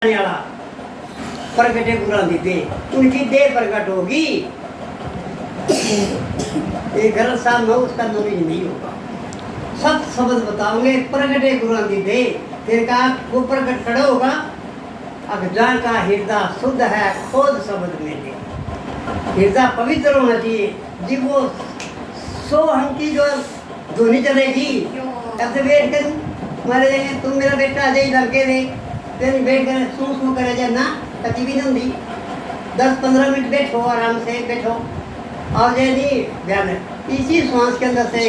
वाला प्रगटे गुरां दी दे उनकी देह प्रकट होगी। ये गलत साहब में उसका नॉलेज नहीं होगा। सब शब्द बताओगे प्रगटे गुरां दी दे, फिर कहा वो प्रकट खड़ा होगा। अब जान का हृदय शुद्ध है खोद शब्द में दे, हृदय पवित्र होना चाहिए जी। वो सो हम की जो धोनी चलेगी अब से वेट कर मारे जाएंगे। तुम मेरा बेटा आ जाए लड़के दे फिर बैठ कर सू करे जा ना कति भी नहीं दी। 10-15 मिनट बैठो आराम से बैठो और जी ध्यान इसी श्वास के अंदर से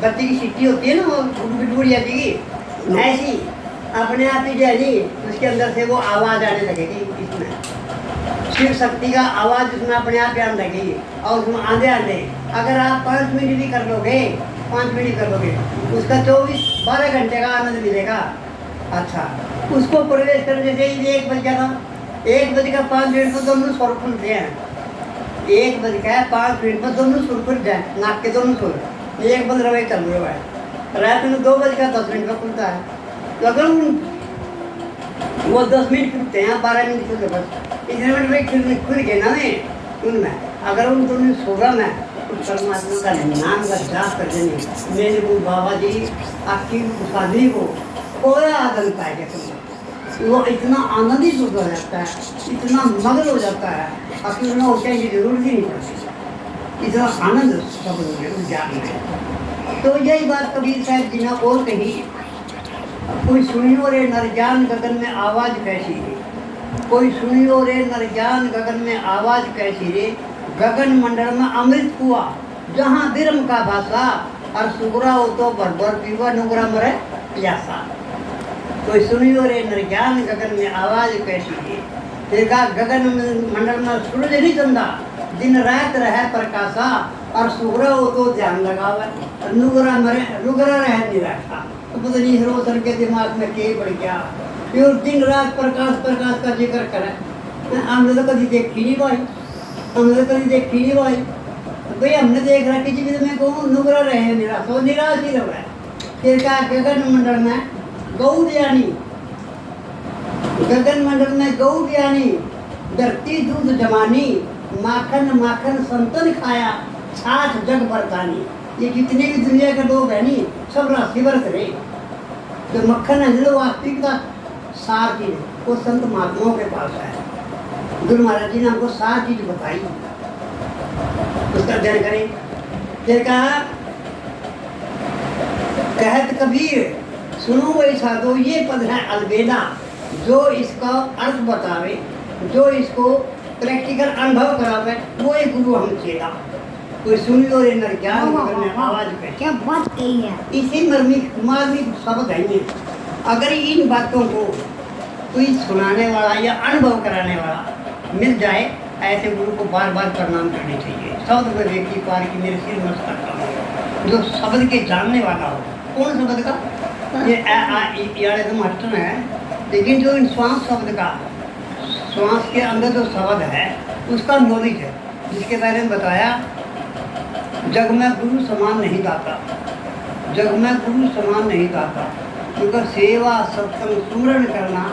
बत्ती की सीटी होती है ना वो टूट जाएगी ऐसी अपने आप ही जाएगी उसके अंदर से वो आवाज़ आने लगेगी। इसमें शिव शक्ति का आवाज़ उसमें अपने आप आने लगेगी और उसमें आंधे अगर आप 5 मिनट भी कर लोगे 5 मिनट कर लोगे उसका 24-12 घंटे का आनंद मिलेगा। अच्छा उसको प्रवेश करने से 1 बज गया था 1 बज का 5 मिनट पर दोनों सुर खुलते हैं। 1 बज का 5 मिनट पर दोनों सुर खुल जाए नाक के दोनों सुर 1 बज रहा चल रहा है। रात में 2 बज का 10 मिनट पर खुलता है। तो अगर वो 10 मिनट खुलते हैं 12 मिनट खुलते बस इतने मिनट में खुल गए ना उनमें अगर उन दोनों सोलह में परमात्मा का नाम का जाप कर देंगे मेरे वो बाबा जी आपकी उपाधि को कोई आदर पाएगा तुम वो इतना आनंदित हो जाता है इतना मगन हो जाता है आपकी उन्हें ऊँचाई की जरूरत ही नहीं पड़ती इतना आनंद सब लोग जाप में। तो यही बात कबीर साहब जी ने और कही कोई सुनियो रे नरजान गगन में आवाज़ कैसी रे, कोई सुनियो रे नरजान गगन में आवाज़ कैसी रे, गगन मंडल में अमृत हुआ जहाँ बिरम का भाषा और सुगरा हो तो भर पीवा नुगरा मरे प्यासा। कोई सुनियो रे नरजान गगन में आवाज़ कैसी है, देखा गगन मंडल में सूरज नहीं चंदा दिन रात रहे प्रकाशा और सुगरा हो तो ध्यान लगावे नुगरा मरे रुगरा रहे निराशा। तो पता नहीं हीरो सर के दिमाग में के पड़ गया फिर दिन रात प्रकाश का जिक्र करे। हमने तो कभी देखी नहीं भाई हमने तो कभी देखी नहीं भाई भाई हमने देख रहा किसी भी में कहूँ नुगरा रहे निराश हो निराश ही रहा है। फिर क्या गगन मंडल में गौ यानी गगन मंडल में गौ यानी धरती दूध जमानी माखन संतन खाया छाछ जग बरतानी। ये जितने भी दुनिया के लोग हैं नी सब राशि व्रत रहे तो मक्खन है जो वास्तविकता सार चीज वो संत महात्माओं के पास है। गुरु महाराज जी ने हमको सार चीज बताई उसका अध्ययन करें। फिर कहा कहत कबीर सुनो वही साधो ये पद है अलबेला जो इसका अर्थ बतावे जो इसको प्रैक्टिकल अनुभव करावे वो एक गुरु हम चेला। कोई सुनियो रे नरजान गगन में आवाज पे क्या बात कही है। इसी मार्मिक शब्द है। अगर इन बातों को कोई सुनाने वाला या अनुभव कराने वाला मिल जाए ऐसे गुरु को बार बार प्रणाम करने चाहिए। शब्द में व्यक्ति पार की मेरे सिर मस्त करता जो शब्द के जानने वाला हो। कौन शब्द का ये तो मास्टर है लेकिन जो इन श्वास शब्द का श्वास के अंदर जो शब्द है उसका नॉलेज है जिसके बारे में बताया जग में गुरु समान नहीं गाता जग में गुरु समान नहीं गाता क्योंकि सेवा सत्संग सुमरण करना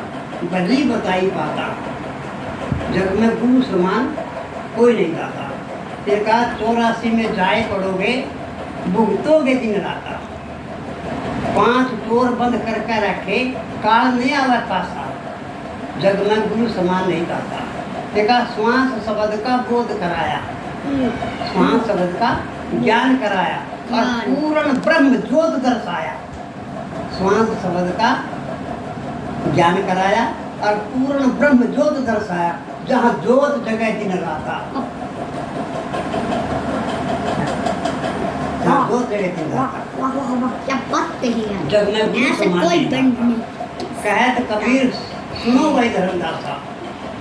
भली बताई पाता। जग में गुरु समान कोई नहीं गाता। फिर कहा 84 में जाए पड़ोगे भुगतोगे दिन राता 5 चोर बंद करके रखे काल नहीं आवा पासा। जग में गुरु समान नहीं गाता। देखा श्वास शब्द का बोध कराया श्वास शब्द का ज्ञान कराया और पूर्ण ब्रह्म ज्योत दर्शाया। श्वास शब्द का ज्ञान कराया और पूर्ण ब्रह्म ज्योत दर्शाया जहाँ ज्योत जगह दिन रहता ज्योत जगह दिन रहता। जग में गुरु समान कहत कबीर सुनो भाई धर्मदासा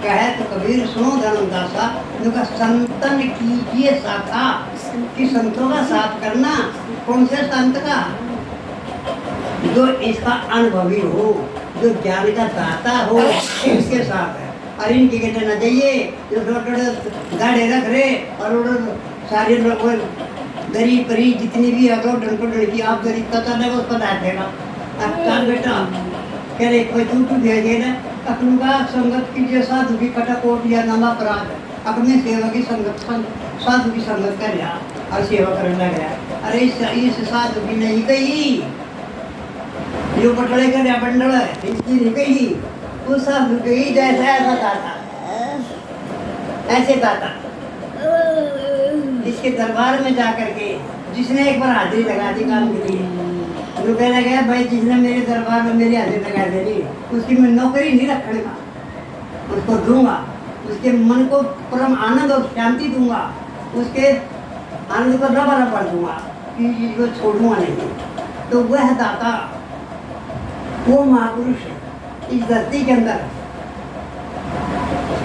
कहत कबीर सुनो धर्मदासा उनका संतन कीजिए साथा कि संतों का साथ करना। कौन से संत का जो इसका अनुभवी हो जो ज्ञान का दाता हो इसके साथ है। और इनके कहते न जाइए जो गाड़े रख रहे और सारे लोग दरी परी जितनी भी अगर डंको डंकी आप दरी तथा उसका डाल देगा। अच्छा बेटा कह रहे कोई तू भेजे ना अपनों का संगत की जो साधु की कटाकोट या नामा अपराध अपने सेवा की संगत साधु की संगत कर रहा और सेवा करने लग रहा। अरे इस साधु की नहीं कही जो पटड़े कर रहा बंडल है इसकी नहीं कही उस साधु कही जैसा ऐसा दाता ऐसे दाता इसके दरबार में जाकर के जिसने एक बार हाजिरी लगा दी काम के लिए तो कहना गया भाई जिसने मेरे दरबार में मेरी हाजिरी लगा देनी उसकी मैं नौकरी नहीं रखने का उसको दूंगा उसके मन को परम आनंद और शांति दूंगा उसके आनंद को रबा रबा दूंगा कि इसको छोड़ूंगा नहीं। तो वह दाता वो महापुरुष इस धरती के अंदर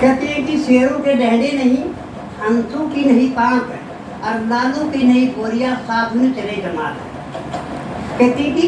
कहते हैं कि शेरों के डहडे नहीं हंसों की नहीं पांक और लालू की नहीं गोरिया साधु ने चले जमात कहती कि